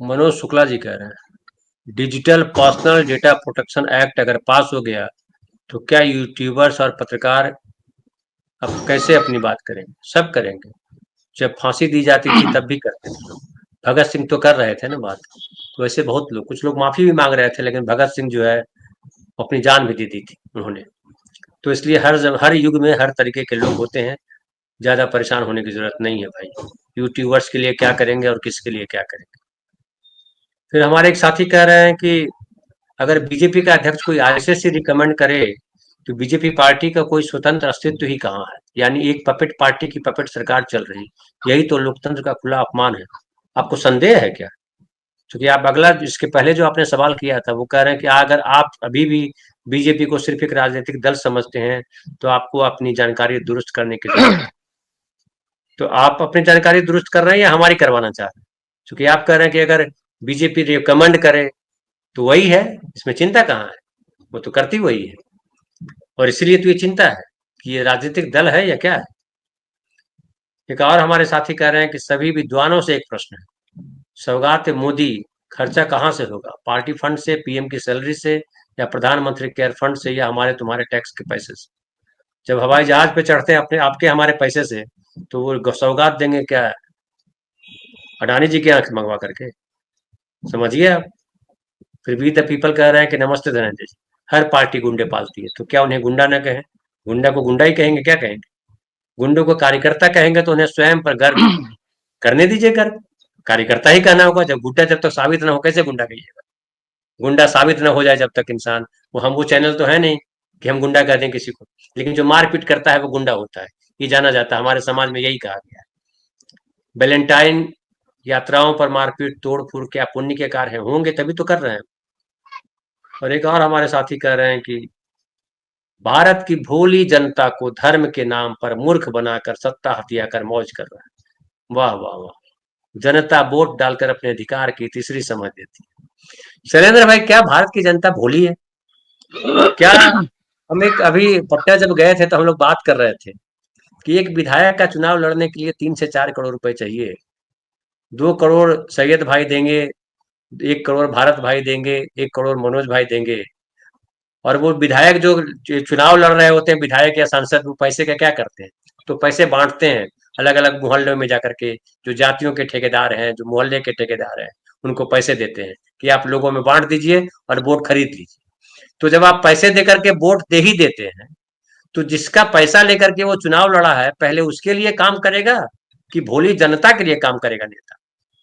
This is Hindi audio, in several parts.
मनोज शुक्ला जी कह रहे हैं digital personal data protection act अगर पास हो गया तो क्या यूट्यूबर्स और पत्रकार अब कैसे अपनी बात करेंगे? सब करेंगे। जब फांसी दी जाती थी तब भी करते थे लोग। भगत सिंह तो कर रहे थे ना बात। तो ऐसे बहुत लोग, कुछ लोग माफी भी मांग रहे थे, लेकिन भगत सिंह जो है अपनी जान भी दे दी थी उन्होंने। तो इसलिए हर युग में हर तरीके के लोग होते हैं। ज्यादा परेशान होने की जरूरत नहीं है भाई। यूट्यूबर्स के लिए क्या करेंगे और किसके लिए क्या करेंगे? फिर हमारे एक साथी कह रहे हैं कि अगर बीजेपी का अध्यक्ष कोई आरएसएस से रिकमेंड करे तो बीजेपी पार्टी का कोई स्वतंत्र अस्तित्व ही कहाँ है? यानी एक पपेट पार्टी की पपेट सरकार चल रही। यही तो लोकतंत्र का खुला अपमान है। आपको संदेह है क्या? क्योंकि आप अगला, इसके पहले जो आपने सवाल किया था, वो कह रहे हैं कि अगर आप अभी भी बीजेपी को सिर्फ एक राजनीतिक दल समझते हैं तो आपको अपनी जानकारी दुरुस्त करने की जरूरत है। तो आप अपनी जानकारी दुरुस्त कर रहे हैं या हमारी करवाना चाह रहे हैं? क्योंकि आप कह रहे हैं कि अगर बीजेपी रिकमेंड करे तो वही है, इसमें चिंता कहाँ है? वो तो करती वही है। और इसीलिए तो ये चिंता है कि ये राजनीतिक दल है या क्या है। एक और हमारे साथी कह रहे हैं कि सभी विद्वानों से एक प्रश्न है, सौगात मोदी खर्चा कहाँ से होगा? पार्टी फंड से, पीएम की सैलरी से, या प्रधानमंत्री केयर फंड से, या हमारे तुम्हारे टैक्स के पैसे से? जब हवाई जहाज पे चढ़ते हैं अपने आपके हमारे पैसे से, तो वो सौगात देंगे क्या अडानी जी की आंख मंगवा करके? समझिए आप। फिर वी द पीपल कह रहे हैं कि नमस्ते धनंजय जी, हर पार्टी गुंडे पालती है, तो क्या उन्हें गुंडा न कहें? गुंडा को गुंडा ही कहेंगे, क्या कहेंगे? गुंडों को कार्यकर्ता कहेंगे तो उन्हें स्वयं पर गर्व करने दीजिए। गर्व कार्यकर्ता ही कहना होगा। जब गुंडा जब तक साबित ना हो कैसे गुंडा कहिएगा? गुंडा साबित ना हो जाए जब तक इंसान, वो चैनल तो है नहीं कि हम गुंडा कर दें किसी को। लेकिन जो मारपीट करता है वो गुंडा होता है, ये जाना जाता है। हमारे समाज में यही कहा गया है। वैलेंटाइन यात्राओं पर मारपीट तोड़ फोड़ क्या पुण्य के कार्य होंगे? तभी तो कर रहे हैं। और एक और हमारे साथी कह रहे हैं कि भारत की भोली जनता को धर्म के नाम पर मूर्ख बनाकर सत्ता हथिया कर मौज कर रहा है। वाह वाह वाह। जनता वोट डालकर अपने अधिकार की तीसरी समझ देती है। शैलेंद्र भाई, क्या भारत की जनता भोली है क्या? हम एक अभी पटना जब गए थे तो हम लोग बात कर रहे थे कि एक विधायक का चुनाव लड़ने के लिए 3 से 4 करोड़ रुपए चाहिए। 2 करोड़ सैयद भाई देंगे, 1 करोड़ भारत भाई देंगे, 1 करोड़ मनोज भाई देंगे। और वो विधायक जो चुनाव लड़ रहे होते हैं, विधायक या सांसद, वो पैसे का क्या करते हैं? तो पैसे बांटते हैं अलग अलग मोहल्लों में जाकर के। जो जातियों के ठेकेदार हैं, जो मोहल्ले के ठेकेदार हैं, उनको पैसे देते हैं कि आप लोगों में बांट दीजिए और वोट खरीद लीजिए। तो जब आप पैसे देकर के वोट दे ही देते हैं, तो जिसका पैसा लेकर के वो चुनाव लड़ा है, पहले उसके लिए काम करेगा कि भोली जनता के लिए काम करेगा नेता?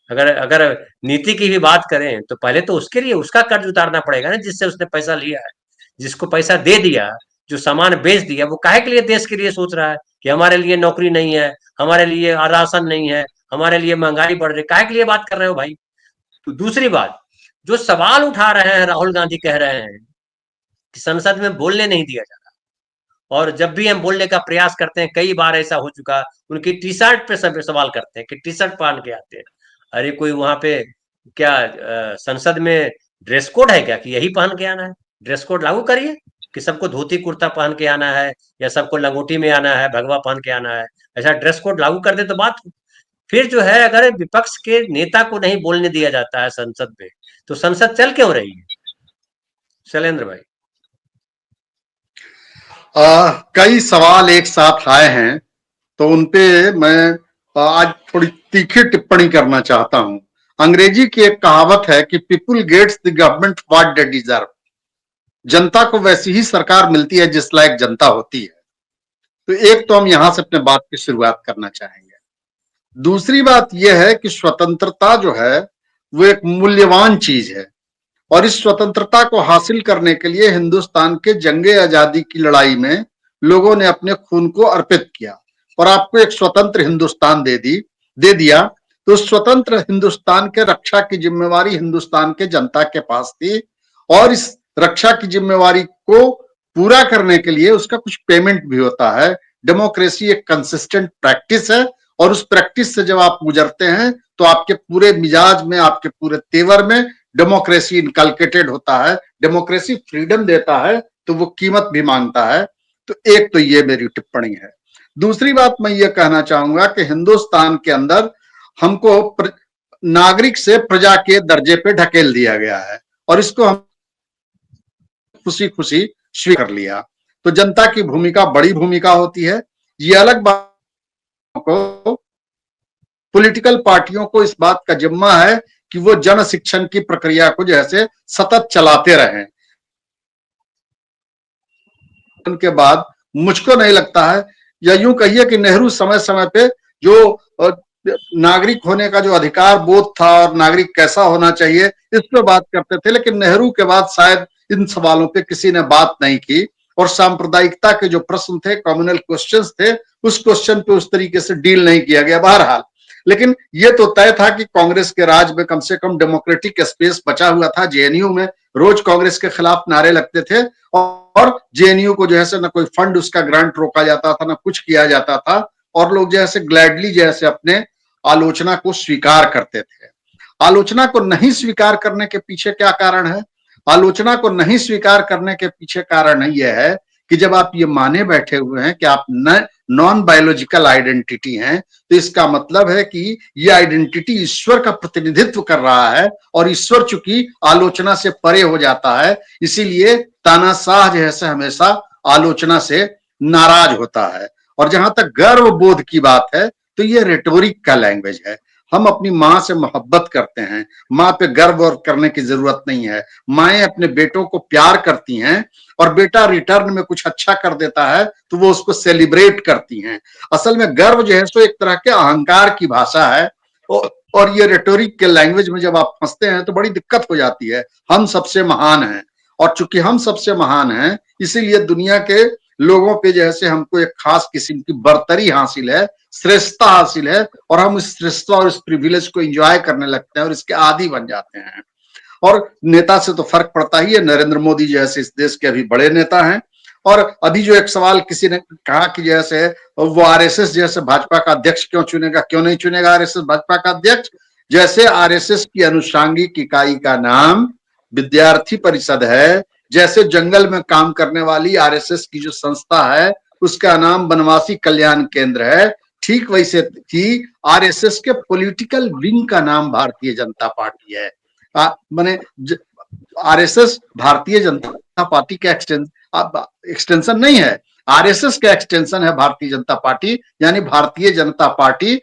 अगर अगर नीति की भी बात करें तो पहले तो उसके लिए उसका कर्ज उतारना पड़ेगा ना, जिससे उसने पैसा लिया है। जिसको पैसा दे दिया, जो सामान बेच दिया, वो काहे के लिए देश के लिए सोच रहा है कि हमारे लिए नौकरी नहीं है, हमारे लिए राशन नहीं है, हमारे लिए महंगाई बढ़ रही? काहे के लिए बात कर रहे हो भाई? तो दूसरी बात, जो सवाल उठा रहे हैं, राहुल गांधी कह रहे हैं कि संसद में बोलने नहीं दिया जा रहा। और जब भी हम बोलने का प्रयास करते हैं, कई बार ऐसा हो चुका, उनकी टी शर्ट पे सब सवाल करते हैं कि टी शर्ट पहन के आते हैं। अरे कोई वहां पे क्या संसद में ड्रेस कोड है क्या कि यही पहन के आना है? ड्रेस कोड लागू करिए कि सबको धोती कुर्ता पहन के आना है, या सबको लंगोटी में आना है, भगवा पहन के आना है। ऐसा ड्रेस कोड लागू कर दे तो बात। फिर जो है, अगर विपक्ष के नेता को नहीं बोलने दिया जाता है संसद में, तो संसद चल क्यों रही है? शैलेंद्र भाई। कई सवाल एक साथ आए हैं, तो उनपे मैं आज थोड़ी तीखी टिप्पणी करना चाहता हूं। अंग्रेजी की एक कहावत है कि people gets the government what they deserve. जनता को वैसी ही सरकार मिलती है जिस लायक जनता होती है। तो एक तो हम यहां से अपने बात की शुरुआत करना चाहेंगे। दूसरी बात यह है कि स्वतंत्रता जो है वो एक मूल्यवान चीज है, और इस स्वतंत्रता को हासिल करने के लिए हिंदुस्तान के जंगे आजादी की लड़ाई में लोगों ने अपने खून को अर्पित किया और आपको एक स्वतंत्र हिंदुस्तान दे दिया। तो स्वतंत्र हिंदुस्तान के रक्षा की जिम्मेवारी हिंदुस्तान के जनता के पास थी, और इस रक्षा की जिम्मेवारी को पूरा करने के लिए उसका कुछ पेमेंट भी होता है। डेमोक्रेसी एक कंसिस्टेंट प्रैक्टिस है, और उस प्रैक्टिस से जब आप गुजरते हैं तो आपके पूरे मिजाज में, आपके पूरे तेवर में डेमोक्रेसी इनकलकेटेड होता है। डेमोक्रेसी फ्रीडम देता है तो वो कीमत भी मांगता है। तो एक तो ये मेरी टिप्पणी है। दूसरी बात मैं ये कहना चाहूंगा कि हिंदुस्तान के अंदर हमको नागरिक से प्रजा के दर्जे पे ढकेल दिया गया है और इसको हम खुशी खुशी स्वीकार कर लिया। तो जनता की भूमिका बड़ी भूमिका होती है। ये अलग बात को पॉलिटिकल पार्टियों को इस बात का जिम्मा है कि वो जन शिक्षण की प्रक्रिया को जैसे सतत चलाते रहें। उनके बाद मुझको नहीं लगता है, या यूं कहिए कि नेहरू समय समय पे जो नागरिक होने का जो अधिकार बोध था और नागरिक कैसा होना चाहिए इस पे बात करते थे, लेकिन नेहरू के बाद शायद इन सवालों पे किसी ने बात नहीं की और सांप्रदायिकता के जो प्रश्न थे, कम्युनल क्वेश्चंस थे, उस क्वेश्चन पे उस तरीके से डील नहीं किया गया। बहरहाल लेकिन ये तो तय था कि कांग्रेस के राज में कम से कम डेमोक्रेटिक स्पेस बचा हुआ था। जेएनयू में रोज कांग्रेस के खिलाफ नारे लगते थे और जेएनयू को जो है ना कोई फंड उसका ग्रांट रोका जाता था, ना कुछ किया जाता था और लोग जैसे ग्लैडली जैसे अपने आलोचना को स्वीकार करते थे। आलोचना को नहीं स्वीकार करने के पीछे क्या कारण है? आलोचना को नहीं स्वीकार करने के पीछे कारण यह है कि जब आप ये माने बैठे हुए हैं कि आप नॉन बायोलॉजिकल आइडेंटिटी हैं, तो इसका मतलब है कि ये आइडेंटिटी ईश्वर का प्रतिनिधित्व कर रहा है और ईश्वर चूंकि आलोचना से परे हो जाता है, इसीलिए तानाशाह जैसे हमेशा आलोचना से नाराज होता है। और जहां तक गर्व बोध की बात है तो ये रेटोरिक का लैंग्वेज है। हम अपनी माँ से मोहब्बत करते हैं, माँ पे गर्व और करने की जरूरत नहीं है। माएं अपने बेटों को प्यार करती हैं और बेटा रिटर्न में कुछ अच्छा कर देता है तो वो उसको सेलिब्रेट करती हैं। असल में गर्व जो है सो एक तरह के अहंकार की भाषा है और ये रेटोरिक के लैंग्वेज में जब आप फंसते हैं तो बड़ी दिक्कत हो जाती है। हम सबसे महान हैं और चूंकि हम सबसे महान हैं इसीलिए दुनिया के लोगों पे जैसे हमको एक खास किस्म की बर्तरी हासिल है, श्रेष्ठता हासिल है और हम इस श्रेष्ठता और इस प्रिविलेज को एंजॉय करने लगते हैं और इसके आदी बन जाते हैं। और नेता से तो फर्क पड़ता ही है। नरेंद्र मोदी जैसे इस देश के अभी बड़े नेता हैं। और अभी जो एक सवाल किसी ने कहा कि जैसे वो आरएसएस जैसे भाजपा का अध्यक्ष क्यों चुनेगा, क्यों नहीं चुनेगा आरएसएस भाजपा का अध्यक्ष? जैसे आरएसएस की अनुषांगिक इकाई का नाम विद्यार्थी परिषद है, जैसे जंगल में काम करने वाली आरएसएस की जो संस्था है उसका नाम बनवासी कल्याण केंद्र है, ठीक वैसे ही आरएसएस के पॉलिटिकल विंग का नाम भारतीय जनता पार्टी है। माने आरएसएस भारतीय जनता पार्टी का एक्सटेंशन नहीं है, आरएसएस का एक्सटेंशन है भारतीय जनता पार्टी, यानी भारतीय जनता पार्टी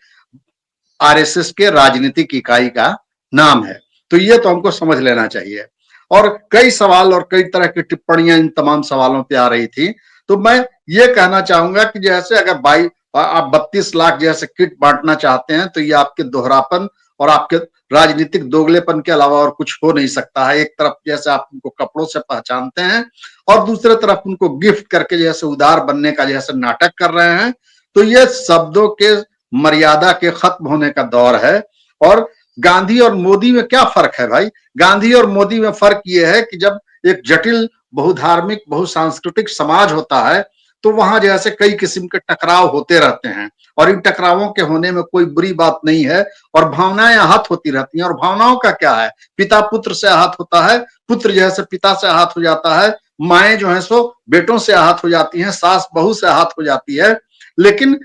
आरएसएस के राजनीतिक इकाई का नाम है। तो ये तो हमको समझ लेना चाहिए। और कई सवाल और कई तरह की टिप्पणियां इन तमाम सवालों पे आ रही थी। तो मैं ये कहना चाहूंगा कि जैसे अगर आप 32 लाख जैसे किट बांटना चाहते हैं तो ये आपके दोहरापन और आपके राजनीतिक दोगलेपन के अलावा और कुछ हो नहीं सकता है। एक तरफ जैसे आप उनको कपड़ों से पहचानते हैं और दूसरे तरफ उनको गिफ्ट करके जैसे उदार बनने का जैसे नाटक कर रहे हैं, तो ये शब्दों के मर्यादा के खत्म होने का दौर है। और गांधी और मोदी में क्या फर्क है भाई? गांधी और मोदी में फर्क ये है कि जब एक जटिल बहुधार्मिक बहुसांस्कृतिक समाज होता है तो वहां जैसे कई किस्म के टकराव होते रहते हैं और इन टकरावों के होने में कोई बुरी बात नहीं है और भावनाएं आहत होती रहती हैं। और भावनाओं का क्या है, पिता पुत्र से आहत होता है, पुत्र जैसे पिता से आहत हो जाता है, माएं जो है सो बेटों से आहत हो जाती हैं, सास बहू से आहत हो जाती है, लेकिन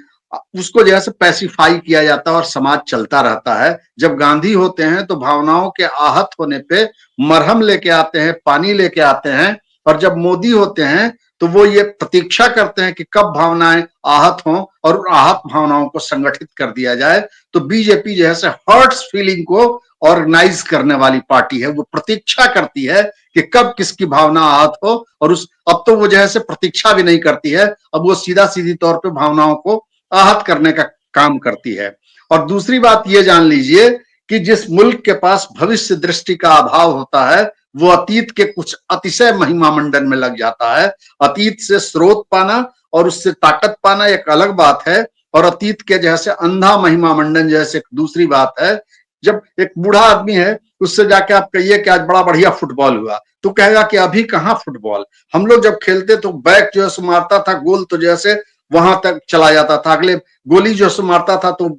उसको जैसे पैसिफाई किया जाता है और समाज चलता रहता है। जब गांधी होते हैं तो भावनाओं के आहत होने पे मरहम लेके आते हैं, पानी लेके आते हैं, और जब मोदी होते हैं तो वो ये प्रतीक्षा करते हैं कि कब भावनाएं आहत हों और आहत भावनाओं को संगठित कर दिया जाए। तो बीजेपी जैसे हर्ट्स फीलिंग को ऑर्गेनाइज करने वाली पार्टी है, वो प्रतीक्षा करती है कि कब किसकी भावना आहत हो और अब तो वो जैसे प्रतीक्षा भी नहीं करती है, अब वो सीधा सीधी तौर पे भावनाओं को आहत करने का काम करती है। और दूसरी बात ये जान लीजिए कि जिस मुल्क के पास भविष्य दृष्टि का अभाव होता है वो अतीत के कुछ अतिशय महिमा मंडन में लग जाता है। अतीत से स्रोत पाना और उससे ताकत पाना एक अलग बात है और अतीत के जैसे अंधा महिमा मंडन जैसे दूसरी बात है। जब एक बूढ़ा आदमी है उससे जाके आप कहिए कि आज बड़ा बढ़िया फुटबॉल हुआ तो कहेगा कि अभी कहाँ फुटबॉल, हम लोग जब खेलते तो बैक जो है मारता था गोल तो जैसे वहां तक चला जाता था, अगले गोली जो है मारता था तो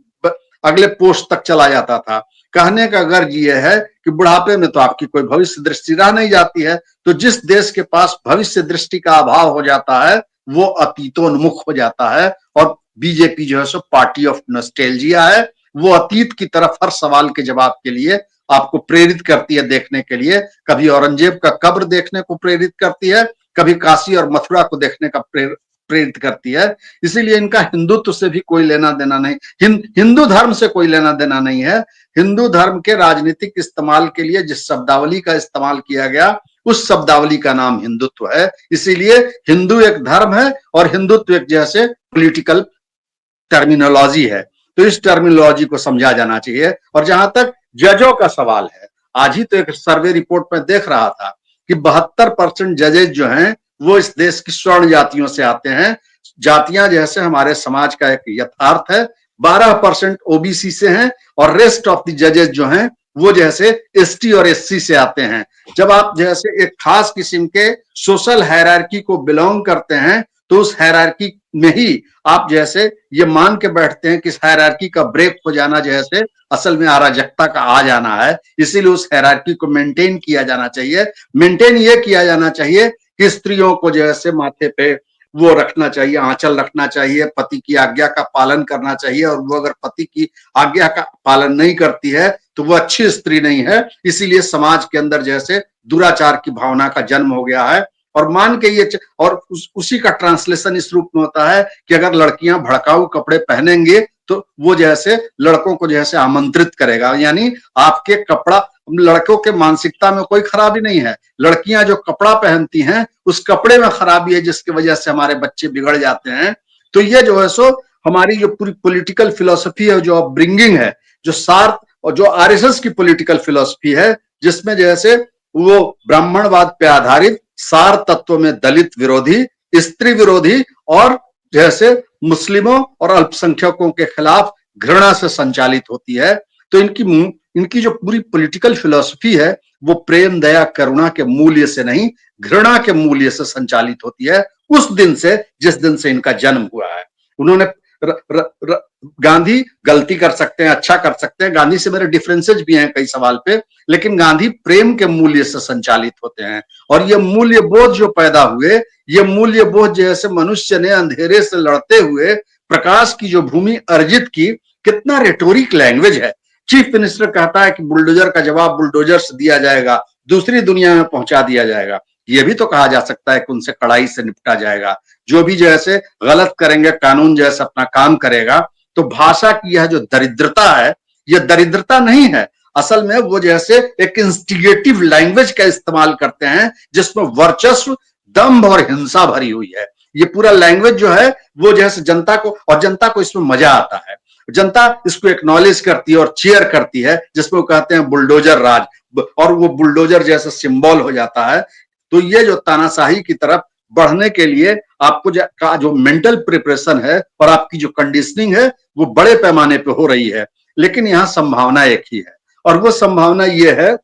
अगले पोस्ट तक चला जाता था। कहने का गर्ज ये है कि बुढ़ापे में तो आपकी कोई भविष्य दृष्टि रह नहीं जाती है। तो जिस देश के पास भविष्य दृष्टि का अभाव हो जाता है वो अतीतोन्मुख हो जाता है और बीजेपी जो है सो पार्टी ऑफ नॉस्टैल्जिया है। वो अतीत की तरफ हर सवाल के जवाब के लिए आपको प्रेरित करती है देखने के लिए। कभी औरंगजेब का कब्र देखने को प्रेरित करती है, कभी काशी और मथुरा को देखने का प्रेरित करती है। इसीलिए इनका हिंदुत्व से भी कोई लेना देना नहीं, हिंदू धर्म से कोई लेना देना नहीं है। हिंदू धर्म के राजनीतिक इस्तेमाल के लिए जिस शब्दावली का इस्तेमाल किया गया, उस शब्दावली का नाम हिंदुत्व है। इसीलिए हिंदू एक धर्म है और हिंदुत्व एक जैसे पॉलिटिकल टर्मिनोलॉजी है। तो इस टर्मिनोलॉजी को समझा जाना चाहिए। और जहां तक जजों का सवाल है, आज ही तो एक सर्वे रिपोर्ट में देख रहा था कि 72% जजेज जो हैं वो इस देश की स्वर्ण जातियों से आते हैं। जातियां जैसे हमारे समाज का एक यथार्थ है। 12% ओबीसी से हैं और रेस्ट ऑफ द जजेज जो हैं वो जैसे एसटी और एससी से आते हैं। जब आप जैसे एक खास किस्म के सोशल हायरार्की को बिलोंग करते हैं तो उस हायरार्की में ही आप जैसे ये मान के बैठते हैं कि इस हायरार्की का ब्रेक हो जाना जैसे असल में अराजकता का आ जाना है। इसीलिए उस हायरार्की को मेंटेन किया जाना चाहिए। मेंटेन ये किया जाना चाहिए कि स्त्रियों को जैसे माथे पे वो रखना चाहिए, आंचल रखना चाहिए, पति की आज्ञा का पालन करना चाहिए। और वो अगर पति की आज्ञा का पालन नहीं करती है तो वो अच्छी स्त्री नहीं है। इसीलिए समाज के अंदर जैसे दुराचार की भावना का जन्म हो गया है। और मान के ये और उसी का ट्रांसलेशन इस रूप में होता है कि अगर लड़कियां भड़काऊ कपड़े पहनेंगे तो वो जैसे लड़कों को जैसे आमंत्रित करेगा। यानी आपके कपड़ा, लड़कों के मानसिकता में कोई खराबी नहीं है, लड़कियां जो कपड़ा पहनती हैं उस कपड़े में खराबी है जिसकी वजह से हमारे बच्चे बिगड़ जाते हैं। तो ये जो है सो हमारी जो पूरी पॉलिटिकल फिलोसफी है जो ब्रिंगिंग है, जो सार्थ और जो आरएसएस की पॉलिटिकल फिलोसफी है, जिसमें जैसे वो ब्राह्मणवाद पे आधारित सार तत्व में दलित विरोधी, स्त्री विरोधी और जैसे मुस्लिमों और अल्पसंख्यकों के खिलाफ घृणा से संचालित होती है। तो इनकी जो पूरी पॉलिटिकल फिलोसफी है वो प्रेम, दया, करुणा के मूल्य से नहीं, घृणा के मूल्य से संचालित होती है। उस दिन से, जिस दिन से इनका जन्म हुआ है। उन्होंने गांधी गलती कर सकते हैं, अच्छा कर सकते हैं, गांधी से मेरे डिफरेंसेस भी हैं कई सवाल पे, लेकिन गांधी प्रेम के मूल्य से संचालित होते हैं। और ये मूल्य बोध जो पैदा हुए, ये मूल्य बोध जैसे मनुष्य ने अंधेरे से लड़ते हुए प्रकाश की जो भूमि अर्जित की, कितना रेटोरिक लैंग्वेज है। चीफ मिनिस्टर कहता है कि बुलडोजर का जवाब बुलडोजर से दिया जाएगा, दूसरी दुनिया में पहुंचा दिया जाएगा। ये भी तो कहा जा सकता है कि उनसे कड़ाई से निपटा जाएगा। जो भी जैसे गलत करेंगे, कानून जैसे अपना काम करेगा। तो भाषा की यह जो दरिद्रता है, यह दरिद्रता नहीं है, असल में वो जैसे एक इंस्टिगेटिव लैंग्वेज का इस्तेमाल करते हैं जिसमें वर्चस्व, दंभ और हिंसा भरी हुई है। ये पूरा लैंग्वेज जो है वो जैसे जनता को इसमें मजा आता है। जनता इसको एक्नॉलेज करती है और चीयर करती है, जिसमें वो कहते हैं बुलडोजर राज, और वो बुलडोजर जैसा सिंबल हो जाता है। तो ये जो तानाशाही की तरफ बढ़ने के लिए आपको का जो मेंटल प्रिपरेशन है और आपकी जो कंडीशनिंग है वो बड़े पैमाने पे हो रही है। लेकिन यहाँ संभावना एक ही है, और वो संभावना ये है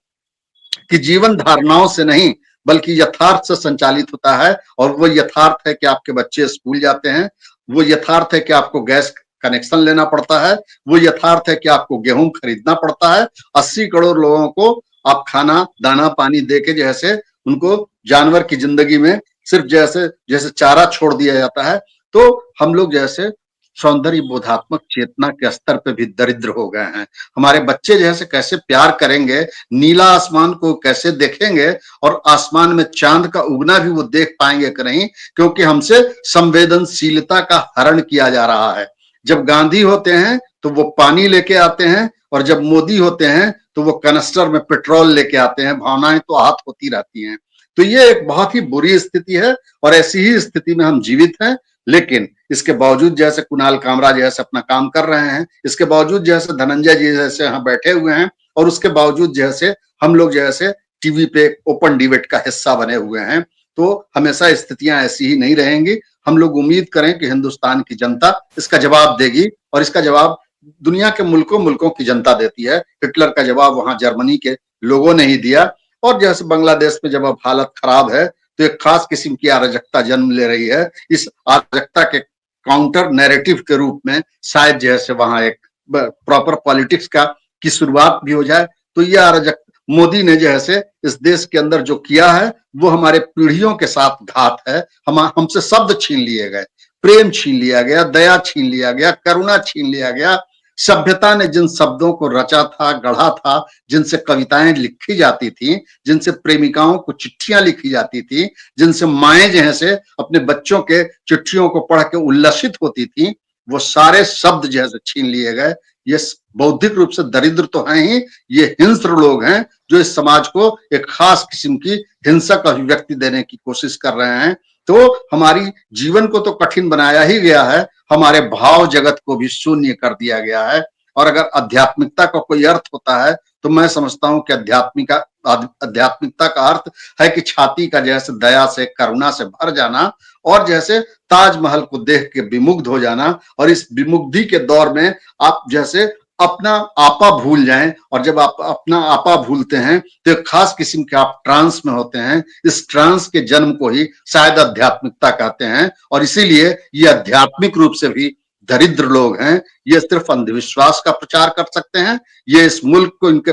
कि जीवन धारणाओं से नहीं बल्कि यथार्थ से संचालित होता है। और वो यथार्थ है कि आपके बच्चे स्कूल जाते हैं, वो यथार्थ है कि आपको गैस कनेक्शन लेना पड़ता है, वो यथार्थ है कि आपको गेहूं खरीदना पड़ता है। 80 करोड़ लोगों को आप खाना, दाना, पानी देके जैसे उनको जानवर की जिंदगी में सिर्फ जैसे चारा छोड़ दिया जाता है। तो हम लोग जैसे सौंदर्य बोधात्मक चेतना के स्तर पे भी दरिद्र हो गए हैं। हमारे बच्चे जैसे कैसे प्यार करेंगे, नीला आसमान को कैसे देखेंगे, और आसमान में चांद का उगना भी वो देख पाएंगे कि नहीं, क्योंकि हमसे संवेदनशीलता का हरण किया जा रहा है। जब गांधी होते हैं तो वो पानी लेके आते हैं, और जब मोदी होते हैं तो वो कनस्टर में पेट्रोल लेके आते हैं। भावनाएं तो आहत होती रहती हैं। तो ये एक बहुत ही बुरी स्थिति है, और ऐसी ही स्थिति में हम जीवित हैं। लेकिन इसके बावजूद जैसे कुणाल कामरा जैसे अपना काम कर रहे हैं, इसके बावजूद जैसे धनंजय जी जैसे यहाँ बैठे हुए हैं, और उसके बावजूद जैसे हम लोग जैसे टीवी पे ओपन डिबेट का हिस्सा बने हुए हैं, तो हमेशा स्थितियां ऐसी ही नहीं रहेंगी। हम लोग उम्मीद करें कि हिंदुस्तान की जनता इसका जवाब देगी, और इसका जवाब दुनिया के मुल्कों की जनता देती है। हिटलर का जवाब वहां जर्मनी के लोगों ने ही दिया। और जैसे बांग्लादेश में जब अब हालत खराब है तो एक खास किस्म की अराजकता जन्म ले रही है। इस अराजकता के काउंटर नैरेटिव के रूप में शायद जैसे वहां एक प्रॉपर पॉलिटिक्स की शुरुआत भी हो जाए। तो यह अराजक मोदी ने जैसे इस देश के अंदर जो किया है वो हमारे पीढ़ियों के साथ घात है। हमसे शब्द छीन लिए गए, प्रेम छीन लिया गया, दया छीन लिया गया, करुणा छीन लिया गया, सभ्यता ने जिन शब्दों को रचा था, गढ़ा था, जिनसे कविताएं लिखी जाती थी, जिनसे प्रेमिकाओं को चिट्ठियां लिखी जाती थी, जिनसे माएं जो है से अपने बच्चों के चिट्ठियों को पढ़ के उल्लसित होती थी, वो सारे शब्द जो है छीन लिए गए। ये बौद्धिक रूप से दरिद्र तो हैं ही, ये हिंस्र लोग हैं जो इस समाज को एक खास किस्म की हिंसक अभिव्यक्ति देने की कोशिश कर रहे हैं। तो हमारी जीवन को तो कठिन बनाया ही गया है, हमारे भाव जगत को भी शून्य कर दिया गया है। और अगर आध्यात्मिकता का कोई अर्थ होता है तो मैं समझता हूं कि आध्यात्मिकता का अर्थ है कि छाती का जैसे दया से, करुणा से भर जाना, और जैसे ताजमहल को देख के विमुग्ध हो जाना, और इस विमुग्धि के दौर में आप जैसे अपना आपा भूल जाएं, और जब आप अपना आपा भूलते हैं तो एक खास किस्म के आप ट्रांस में होते हैं। इस ट्रांस के जन्म को ही शायद आध्यात्मिकता कहते हैं, और इसीलिए ये आध्यात्मिक रूप से भी दरिद्र लोग हैं। ये सिर्फ अंधविश्वास का प्रचार कर सकते हैं। ये इस मुल्क को, इनके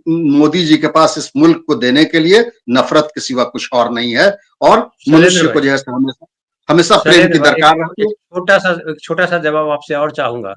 मोदी जी के पास इस मुल्क को देने के लिए नफरत के सिवा कुछ और नहीं है, और शैलेंद्र मनुष्य को भाई, जैसे हमेशा हमेशा प्रेम की शैलेंद्र भाई, दरकार रहती है। एक छोटा सा जवाब आपसे और चाहूंगा।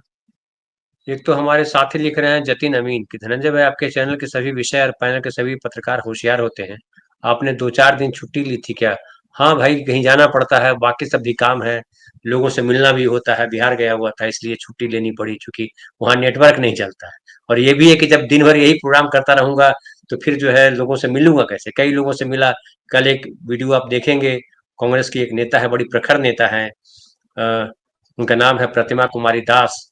एक तो हमारे साथी लिख रहे हैं जतिन अमीन कि धनंजय भाई, आपके चैनल के सभी विषय और पैनल के सभी पत्रकार होशियार होते हैं, आपने 2-4 दिन छुट्टी ली थी क्या? हाँ भाई, कहीं जाना पड़ता है, बाकी सब भी काम है, लोगों से मिलना भी होता है, बिहार गया हुआ था इसलिए छुट्टी लेनी पड़ी, क्योंकि वहाँ नेटवर्क नहीं चलता है। और ये भी है कि जब दिन भर यही प्रोग्राम करता रहूंगा तो फिर जो है लोगों से मिलूंगा कैसे? कई लोगों से मिला। कल एक वीडियो आप देखेंगे, कांग्रेस की एक नेता है, बड़ी प्रखर नेता है, उनका नाम है प्रतिमा कुमारी दास।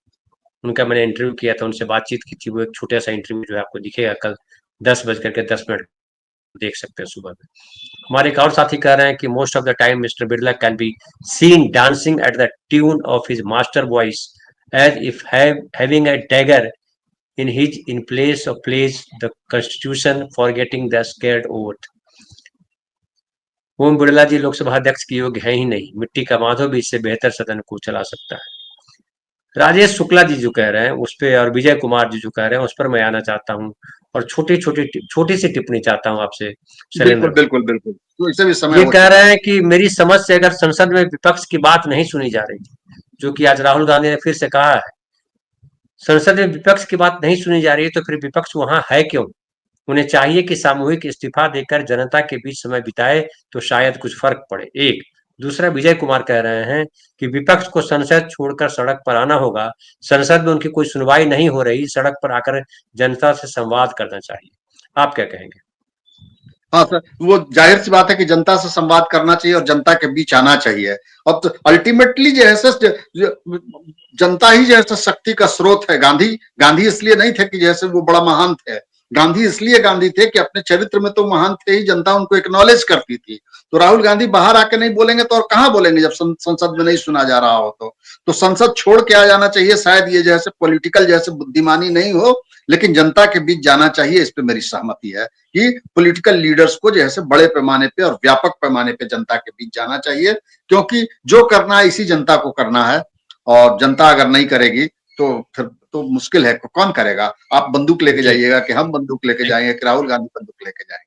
उनका मैंने इंटरव्यू किया था, उनसे बातचीत की थी। वो एक छोटा सा इंटरव्यू जो है आपको दिखेगा कल 10:10 देख सकते हैं सुबह में। हमारे एक और साथी कह रहे हैं कि most of the time mister Birla can be seen dancing at the tune of his master voice as if having a dagger in place of plays the constitution forgetting the scared vote। Om Birla जी लोकसभा अध्यक्ष के योग्य है ही नहीं, मिट्टी का माधव भी इससे बेहतर सदन को चला सकता है। राजेश शुक्ला जी जो कह रहे हैं उस पे, और विजय कुमार जी जो कह रहे हैं उस पर मैं आना चाहता हूँ, और छोटी सी टिप्पणी चाहता हूँ आपसे शैलेंद्र बिल्कुल भाई। बिल्कुल बिल्कुल, तो इसे भी समय ये हो कह चुका रहे है। हैं कि मेरी समझ से अगर संसद में विपक्ष की बात नहीं सुनी जा रही थी, जो कि आज राहुल गांधी ने फिर से कहा है, संसद में विपक्ष की बात नहीं सुनी जा रही है तो फिर विपक्ष वहां है क्यों? उन्हें चाहिए कि सामूहिक इस्तीफा देकर जनता के बीच समय बिताए तो शायद कुछ फर्क पड़े। एक दूसरा, विजय कुमार कह रहे हैं कि विपक्ष को संसद छोड़कर सड़क पर आना होगा, संसद में उनकी कोई सुनवाई नहीं हो रही, सड़क पर आकर जनता से संवाद करना चाहिए। आप क्या कहेंगे? हाँ सर, वो जाहिर सी बात है कि जनता से संवाद करना चाहिए और जनता के बीच आना चाहिए। अब तो अल्टीमेटली जो है जनता ही जैसे शक्ति का स्रोत है। गांधी गांधी इसलिए नहीं थे कि जैसे वो बड़ा महान थे, गांधी इसलिए गांधी थे कि अपने चरित्र में तो महान थे ही, जनता उनको एक्नॉलेज करती थी। तो राहुल गांधी बाहर आके नहीं बोलेंगे तो और कहाँ बोलेंगे जब संसद में नहीं सुना जा रहा हो। तो संसद छोड़ के आ जाना चाहिए। शायद ये जैसे पॉलिटिकल जैसे बुद्धिमानी नहीं हो, लेकिन जनता के बीच जाना चाहिए। इस पे मेरी सहमति है कि पॉलिटिकल लीडर्स को जैसे बड़े पैमाने पे और व्यापक पैमाने पे जनता के बीच जाना चाहिए, क्योंकि जो करना है इसी जनता को करना है। और जनता अगर नहीं करेगी तो फिर तो मुश्किल है, कौन करेगा? आप बंदूक लेके जी जाइएगा कि हम बंदूक लेके जी जाएंगे कि राहुल गांधी बंदूक लेके जाएंगे?